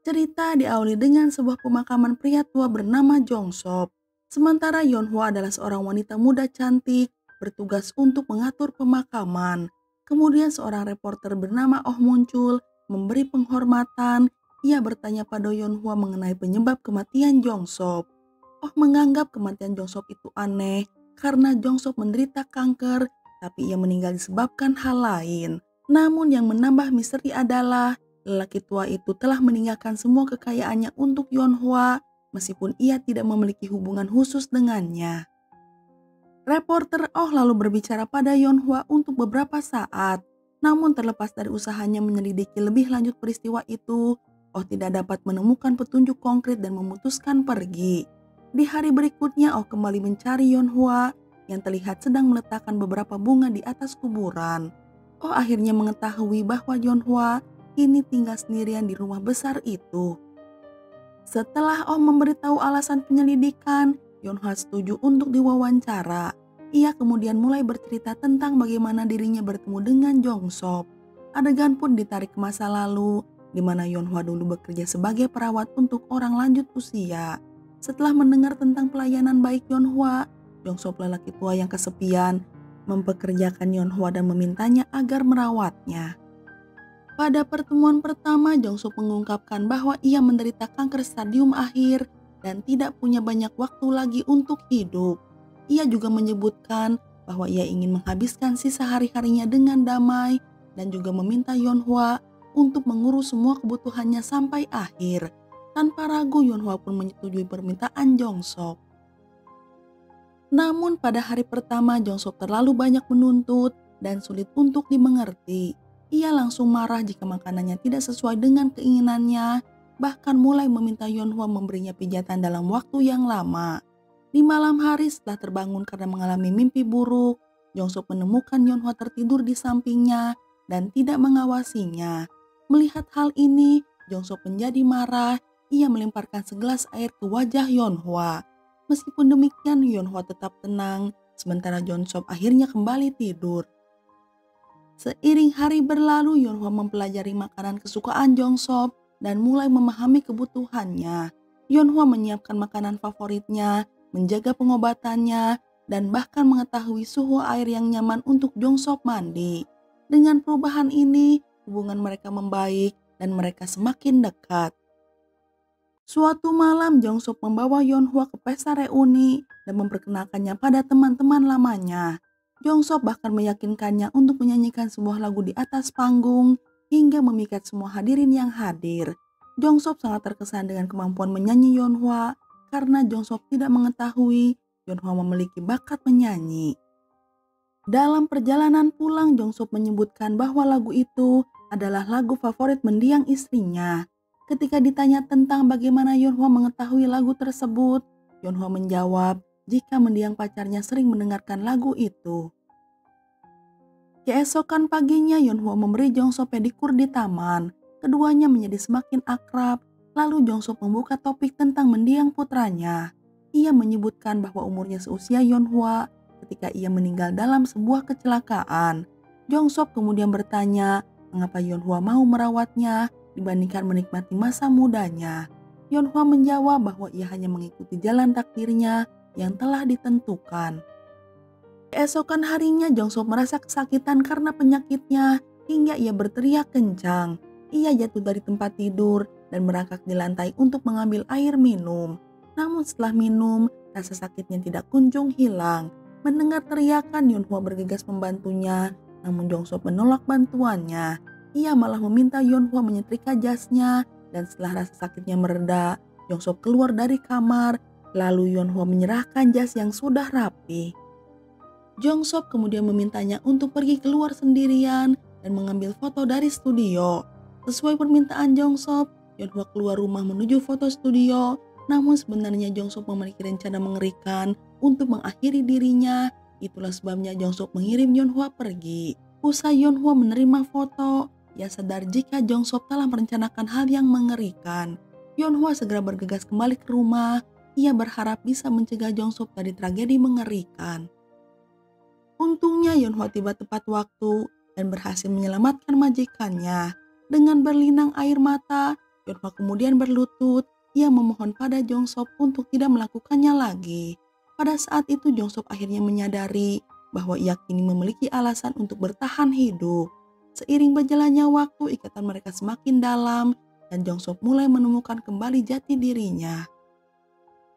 Cerita diawali dengan sebuah pemakaman pria tua bernama Jongsop. Sementara Yeonhwa adalah seorang wanita muda cantik, bertugas untuk mengatur pemakaman. Kemudian seorang reporter bernama Oh muncul, memberi penghormatan. Ia bertanya pada Yeonhwa mengenai penyebab kematian Jongsop. Oh menganggap kematian Jongsop itu aneh karena Jongsop menderita kanker, tapi ia meninggal disebabkan hal lain. Namun yang menambah misteri adalah lelaki tua itu telah meninggalkan semua kekayaannya untuk Yeonhwa meskipun ia tidak memiliki hubungan khusus dengannya. Reporter Oh lalu berbicara pada Yeonhwa untuk beberapa saat. Namun terlepas dari usahanya menyelidiki lebih lanjut peristiwa itu, Oh tidak dapat menemukan petunjuk konkret dan memutuskan pergi. Di hari berikutnya Oh kembali mencari Yeonhwa yang terlihat sedang meletakkan beberapa bunga di atas kuburan. Oh akhirnya mengetahui bahwa Yeonhwa kini tinggal sendirian di rumah besar itu. Setelah Oh memberitahu alasan penyelidikan, Yeonhwa setuju untuk diwawancara. Ia kemudian mulai bercerita tentang bagaimana dirinya bertemu dengan Jongsop. Adegan pun ditarik ke masa lalu, di mana Yeonhwa dulu bekerja sebagai perawat untuk orang lanjut usia. Setelah mendengar tentang pelayanan baik Yeonhwa, Jongsop lelaki tua yang kesepian mempekerjakan Yeonhwa dan memintanya agar merawatnya. Pada pertemuan pertama, Jongsuk mengungkapkan bahwa ia menderita kanker stadium akhir dan tidak punya banyak waktu lagi untuk hidup. Ia juga menyebutkan bahwa ia ingin menghabiskan sisa hari-harinya dengan damai dan juga meminta Yeonhwa untuk mengurus semua kebutuhannya sampai akhir. Tanpa ragu, Yeonhwa pun menyetujui permintaan Jongsuk. Namun pada hari pertama, Jongsuk terlalu banyak menuntut dan sulit untuk dimengerti. Ia langsung marah jika makanannya tidak sesuai dengan keinginannya, bahkan mulai meminta Yeonhwa memberinya pijatan dalam waktu yang lama. Di malam hari setelah terbangun karena mengalami mimpi buruk, Jongsuk menemukan Yeonhwa tertidur di sampingnya dan tidak mengawasinya. Melihat hal ini, Jongsuk menjadi marah. Ia melemparkan segelas air ke wajah Yeonhwa. Meskipun demikian, Yeonhwa tetap tenang, sementara Jongsop akhirnya kembali tidur. Seiring hari berlalu, Yeonhwa mempelajari makanan kesukaan Jongsop dan mulai memahami kebutuhannya. Yeonhwa menyiapkan makanan favoritnya, menjaga pengobatannya, dan bahkan mengetahui suhu air yang nyaman untuk Jongsop mandi. Dengan perubahan ini, hubungan mereka membaik dan mereka semakin dekat. Suatu malam, Jongsop membawa Yeonhwa ke pesta reuni dan memperkenalkannya pada teman-teman lamanya. Jongsop bahkan meyakinkannya untuk menyanyikan sebuah lagu di atas panggung hingga memikat semua hadirin yang hadir. Jongsop sangat terkesan dengan kemampuan menyanyi Yeonhwa karena Jongsop tidak mengetahui Yeonhwa memiliki bakat menyanyi. Dalam perjalanan pulang, Jongsop menyebutkan bahwa lagu itu adalah lagu favorit mendiang istrinya. Ketika ditanya tentang bagaimana Yeonhwa mengetahui lagu tersebut, Yeonhwa menjawab jika mendiang pacarnya sering mendengarkan lagu itu. Keesokan paginya, Yeonhwa memberi Jongsop pedikur di taman. Keduanya menjadi semakin akrab, lalu Jongsop membuka topik tentang mendiang putranya. Ia menyebutkan bahwa umurnya seusia Yeonhwa ketika ia meninggal dalam sebuah kecelakaan. Jongsop kemudian bertanya mengapa Yeonhwa mau merawatnya dibandingkan menikmati masa mudanya. Yeonhwa menjawab bahwa ia hanya mengikuti jalan takdirnya yang telah ditentukan. Keesokan harinya, Jongsop merasa kesakitan karena penyakitnya hingga ia berteriak kencang. Ia jatuh dari tempat tidur dan merangkak di lantai untuk mengambil air minum. Namun setelah minum, rasa sakitnya tidak kunjung hilang. Mendengar teriakan, Yeonhwa bergegas membantunya, namun Jongsop menolak bantuannya. Ia malah meminta Yeonhwa menyetrika jasnya, dan setelah rasa sakitnya mereda, Jongsop keluar dari kamar, lalu Yeonhwa menyerahkan jas yang sudah rapi. Jongsop kemudian memintanya untuk pergi keluar sendirian dan mengambil foto dari studio. Sesuai permintaan Jongsop, Yeonhwa keluar rumah menuju foto studio, namun sebenarnya Jongsop memiliki rencana mengerikan untuk mengakhiri dirinya. Itulah sebabnya Jongsop mengirim Yeonhwa pergi. Usai Yeonhwa menerima foto, ia sadar jika Jongsop telah merencanakan hal yang mengerikan. Yeonhwa segera bergegas kembali ke rumah. Ia berharap bisa mencegah Jongsop dari tragedi mengerikan. Untungnya Yeonhwa tiba tepat waktu dan berhasil menyelamatkan majikannya. Dengan berlinang air mata, Yeonhwa kemudian berlutut. Ia memohon pada Jongsop untuk tidak melakukannya lagi. Pada saat itu Jongsop akhirnya menyadari bahwa ia kini memiliki alasan untuk bertahan hidup. Seiring berjalannya waktu, ikatan mereka semakin dalam dan Jongsop mulai menemukan kembali jati dirinya.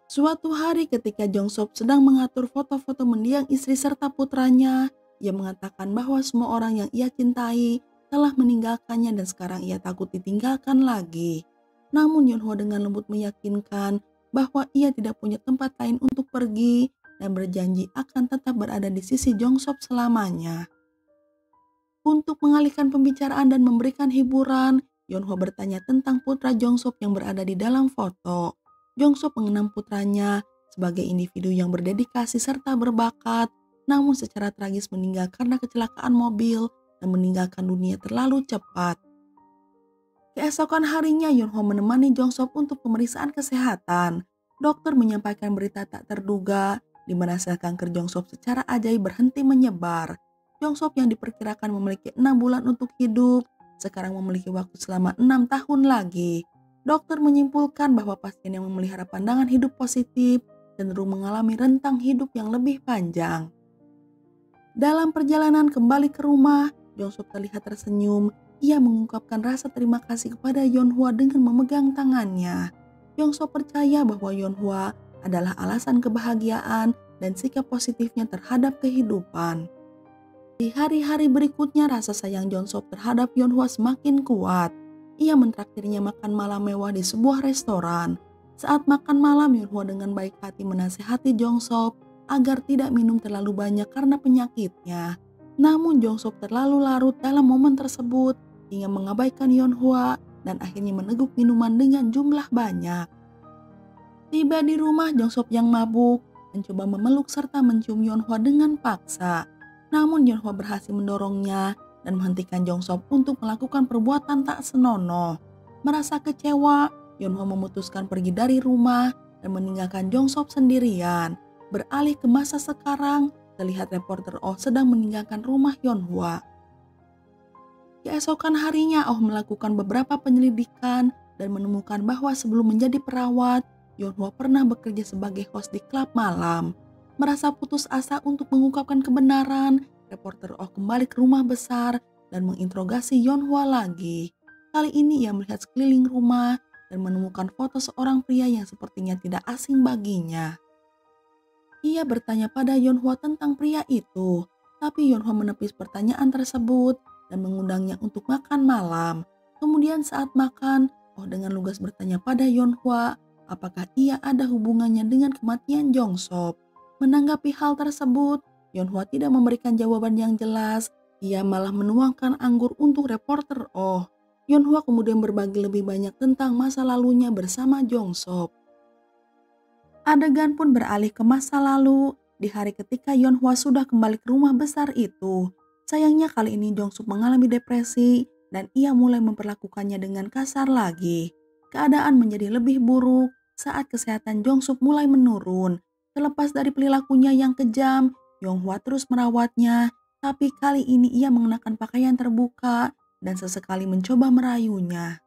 Suatu hari ketika Jongsop sedang mengatur foto-foto mendiang istri serta putranya, ia mengatakan bahwa semua orang yang ia cintai telah meninggalkannya dan sekarang ia takut ditinggalkan lagi. Namun Yeonhwa dengan lembut meyakinkan bahwa ia tidak punya tempat lain untuk pergi dan berjanji akan tetap berada di sisi Jongsop selamanya. Untuk mengalihkan pembicaraan dan memberikan hiburan, Yeonhwa bertanya tentang putra Jongsop yang berada di dalam foto. Jongsop mengenang putranya sebagai individu yang berdedikasi serta berbakat, namun secara tragis meninggal karena kecelakaan mobil dan meninggalkan dunia terlalu cepat. Keesokan harinya Yeonhwa menemani Jongsop untuk pemeriksaan kesehatan. Dokter menyampaikan berita tak terduga di mana sel kanker Jongsop secara ajaib berhenti menyebar. Jongsop yang diperkirakan memiliki 6 bulan untuk hidup, sekarang memiliki waktu selama 6 tahun lagi. Dokter menyimpulkan bahwa pasien yang memelihara pandangan hidup positif cenderung mengalami rentang hidup yang lebih panjang. Dalam perjalanan kembali ke rumah, Jongsop terlihat tersenyum. Ia mengungkapkan rasa terima kasih kepada Yeonhwa dengan memegang tangannya. Jongsop percaya bahwa Yeonhwa adalah alasan kebahagiaan dan sikap positifnya terhadap kehidupan. Di hari-hari berikutnya, rasa sayang Jongsop terhadap Yeonhwa semakin kuat. Ia mentraktirnya makan malam mewah di sebuah restoran. Saat makan malam, Yeonhwa dengan baik hati menasihati Jongsop agar tidak minum terlalu banyak karena penyakitnya. Namun Jongsop terlalu larut dalam momen tersebut hingga mengabaikan Yeonhwa dan akhirnya meneguk minuman dengan jumlah banyak. Tiba di rumah, Jongsop yang mabuk mencoba memeluk serta mencium Yeonhwa dengan paksa. Namun Yeonhwa berhasil mendorongnya dan menghentikan Jongsop untuk melakukan perbuatan tak senonoh. Merasa kecewa, Yeonhwa memutuskan pergi dari rumah dan meninggalkan Jongsop sendirian. Beralih ke masa sekarang, terlihat reporter Oh sedang meninggalkan rumah Yeonhwa. Keesokan harinya Oh melakukan beberapa penyelidikan dan menemukan bahwa sebelum menjadi perawat, Yeonhwa pernah bekerja sebagai host di klub malam. Merasa putus asa untuk mengungkapkan kebenaran, reporter Oh kembali ke rumah besar dan menginterogasi Yeonhwa lagi. Kali ini ia melihat sekeliling rumah dan menemukan foto seorang pria yang sepertinya tidak asing baginya. Ia bertanya pada Yeonhwa tentang pria itu, tapi Yeonhwa menepis pertanyaan tersebut dan mengundangnya untuk makan malam. Kemudian saat makan, Oh dengan lugas bertanya pada Yeonhwa apakah ia ada hubungannya dengan kematian Jongsop. Menanggapi hal tersebut, Yeonhwa tidak memberikan jawaban yang jelas. Ia malah menuangkan anggur untuk reporter Oh. Yeonhwa kemudian berbagi lebih banyak tentang masa lalunya bersama Jongsop. Adegan pun beralih ke masa lalu, di hari ketika Yeonhwa sudah kembali ke rumah besar itu. Sayangnya kali ini Jongsop mengalami depresi dan ia mulai memperlakukannya dengan kasar lagi. Keadaan menjadi lebih buruk saat kesehatan Jongsop mulai menurun. Terlepas dari perilakunya yang kejam, Yeonhwa terus merawatnya, tapi kali ini ia mengenakan pakaian terbuka dan sesekali mencoba merayunya.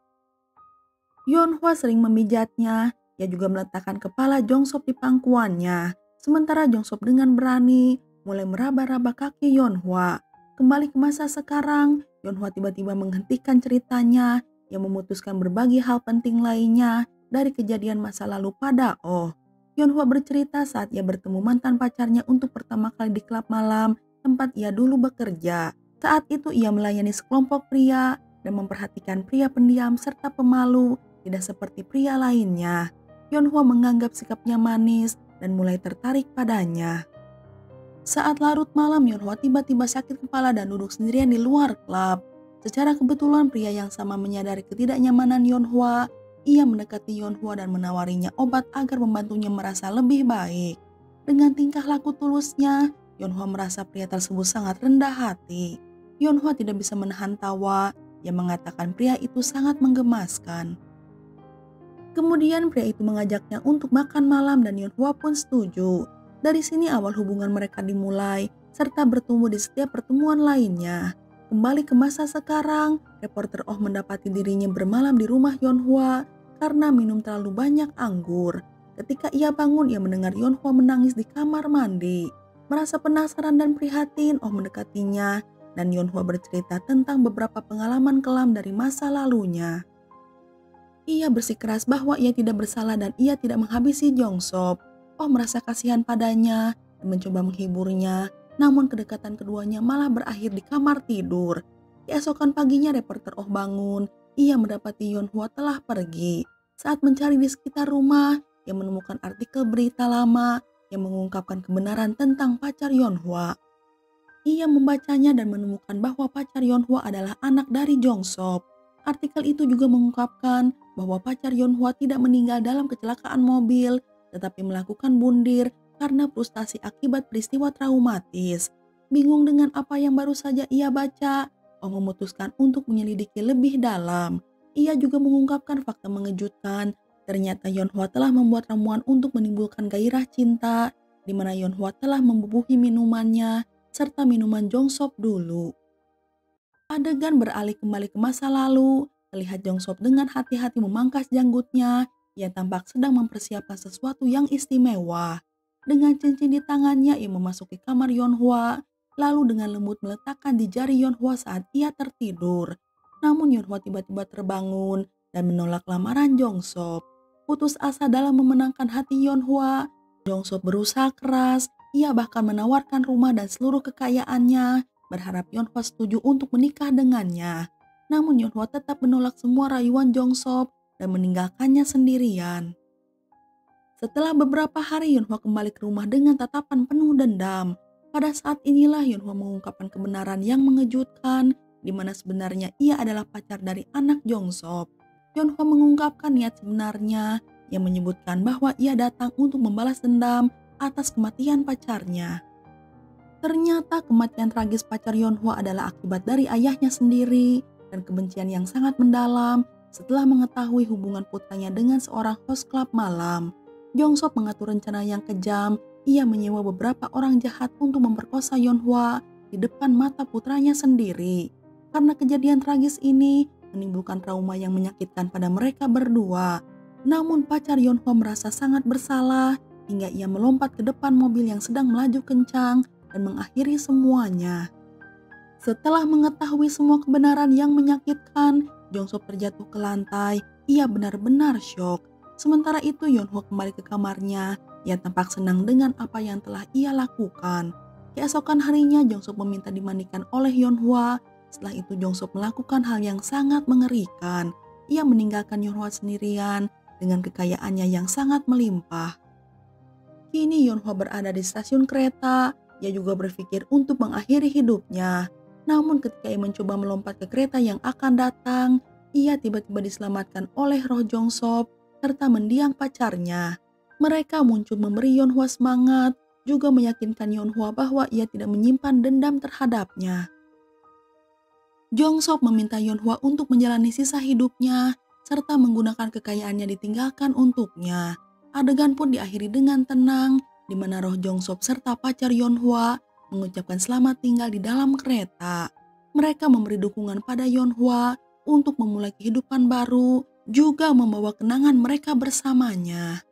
Yeonhwa sering memijatnya. Ia juga meletakkan kepala Jongsop di pangkuannya. Sementara Jongsop dengan berani mulai meraba-raba kaki Yeonhwa. Kembali ke masa sekarang, Yeonhwa tiba-tiba menghentikan ceritanya yang memutuskan berbagi hal penting lainnya dari kejadian masa lalu pada Oh. Yeonhwa bercerita saat ia bertemu mantan pacarnya untuk pertama kali di klub malam tempat ia dulu bekerja. Saat itu ia melayani sekelompok pria dan memperhatikan pria pendiam serta pemalu, tidak seperti pria lainnya. Yeonhwa menganggap sikapnya manis dan mulai tertarik padanya. Saat larut malam, Yeonhwa tiba-tiba sakit kepala dan duduk sendirian di luar klub. Secara kebetulan pria yang sama menyadari ketidaknyamanan Yeonhwa. Ia mendekati Yeonhwa dan menawarinya obat agar membantunya merasa lebih baik. Dengan tingkah laku tulusnya, Yeonhwa merasa pria tersebut sangat rendah hati. Yeonhwa tidak bisa menahan tawa. Ia mengatakan pria itu sangat menggemaskan. Kemudian pria itu mengajaknya untuk makan malam dan Yeonhwa pun setuju. Dari sini awal hubungan mereka dimulai serta bertumbuh di setiap pertemuan lainnya. Kembali ke masa sekarang, reporter Oh mendapati dirinya bermalam di rumah Yeonhwa karena minum terlalu banyak anggur. Ketika ia bangun, ia mendengar Yeonhwa menangis di kamar mandi. Merasa penasaran dan prihatin, Oh mendekatinya dan Yeonhwa bercerita tentang beberapa pengalaman kelam dari masa lalunya. Ia bersikeras bahwa ia tidak bersalah dan ia tidak menghabisi Jongsop. Oh merasa kasihan padanya dan mencoba menghiburnya, namun kedekatan keduanya malah berakhir di kamar tidur. Keesokan paginya reporter Oh bangun, ia mendapati Yeonhwa telah pergi. Saat mencari di sekitar rumah, ia menemukan artikel berita lama yang mengungkapkan kebenaran tentang pacar Yeonhwa. Ia membacanya dan menemukan bahwa pacar Yeonhwa adalah anak dari Jongsop. Artikel itu juga mengungkapkan bahwa pacar Yeonhwa tidak meninggal dalam kecelakaan mobil, tetapi melakukan bundir karena frustasi akibat peristiwa traumatis. Bingung dengan apa yang baru saja ia baca, Oh memutuskan untuk menyelidiki lebih dalam. Ia juga mengungkapkan fakta mengejutkan. Ternyata Yeonhwa telah membuat ramuan untuk menimbulkan gairah cinta, di mana Yeonhwa telah membubuhi minumannya serta minuman Jongsop dulu. Adegan beralih kembali ke masa lalu, terlihat Jongsop dengan hati-hati memangkas janggutnya. Ia tampak sedang mempersiapkan sesuatu yang istimewa. Dengan cincin di tangannya, ia memasuki kamar Yeonhwa, lalu dengan lembut meletakkan di jari Yeonhwa saat ia tertidur. Namun Yeonhwa tiba-tiba terbangun dan menolak lamaran Jongsop. Putus asa dalam memenangkan hati Yeonhwa, Jongsop berusaha keras. Ia bahkan menawarkan rumah dan seluruh kekayaannya, berharap Yeonhwa setuju untuk menikah dengannya. Namun Yeonhwa tetap menolak semua rayuan Jongsop dan meninggalkannya sendirian. Setelah beberapa hari, Yeonhwa kembali ke rumah dengan tatapan penuh dendam. Pada saat inilah Yeonhwa mengungkapkan kebenaran yang mengejutkan, di mana sebenarnya ia adalah pacar dari anak Jongsop. Yeonhwa mengungkapkan niat sebenarnya, yang menyebutkan bahwa ia datang untuk membalas dendam atas kematian pacarnya. Ternyata kematian tragis pacar Yeonhwa adalah akibat dari ayahnya sendiri dan kebencian yang sangat mendalam setelah mengetahui hubungan putranya dengan seorang host klub malam. Jongsop mengatur rencana yang kejam. Ia menyewa beberapa orang jahat untuk memperkosa Yeonhwa di depan mata putranya sendiri. Karena kejadian tragis ini menimbulkan trauma yang menyakitkan pada mereka berdua. Namun pacar Yeonhwa merasa sangat bersalah hingga ia melompat ke depan mobil yang sedang melaju kencang dan mengakhiri semuanya. Setelah mengetahui semua kebenaran yang menyakitkan, Jongsop terjatuh ke lantai. Ia benar-benar syok. Sementara itu Yeonhwa kembali ke kamarnya. Ia tampak senang dengan apa yang telah ia lakukan. Keesokan harinya Jongsop meminta dimandikan oleh Yeonhwa. Setelah itu Jongsop melakukan hal yang sangat mengerikan. Ia meninggalkan Yeonhwa sendirian dengan kekayaannya yang sangat melimpah. Kini Yeonhwa berada di stasiun kereta. Ia juga berpikir untuk mengakhiri hidupnya. Namun ketika ia mencoba melompat ke kereta yang akan datang, ia tiba-tiba diselamatkan oleh roh Jongsop serta mendiang pacarnya. Mereka muncul memberi Yeonhwa semangat, juga meyakinkan Yeonhwa bahwa ia tidak menyimpan dendam terhadapnya. Jongsop meminta Yeonhwa untuk menjalani sisa hidupnya, serta menggunakan kekayaannya ditinggalkan untuknya. Adegan pun diakhiri dengan tenang, di mana roh Jongsop serta pacar Yeonhwa mengucapkan selamat tinggal di dalam kereta. Mereka memberi dukungan pada Yeonhwa untuk memulai kehidupan baru, juga membawa kenangan mereka bersamanya.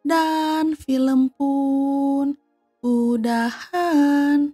Dan film pun udahan.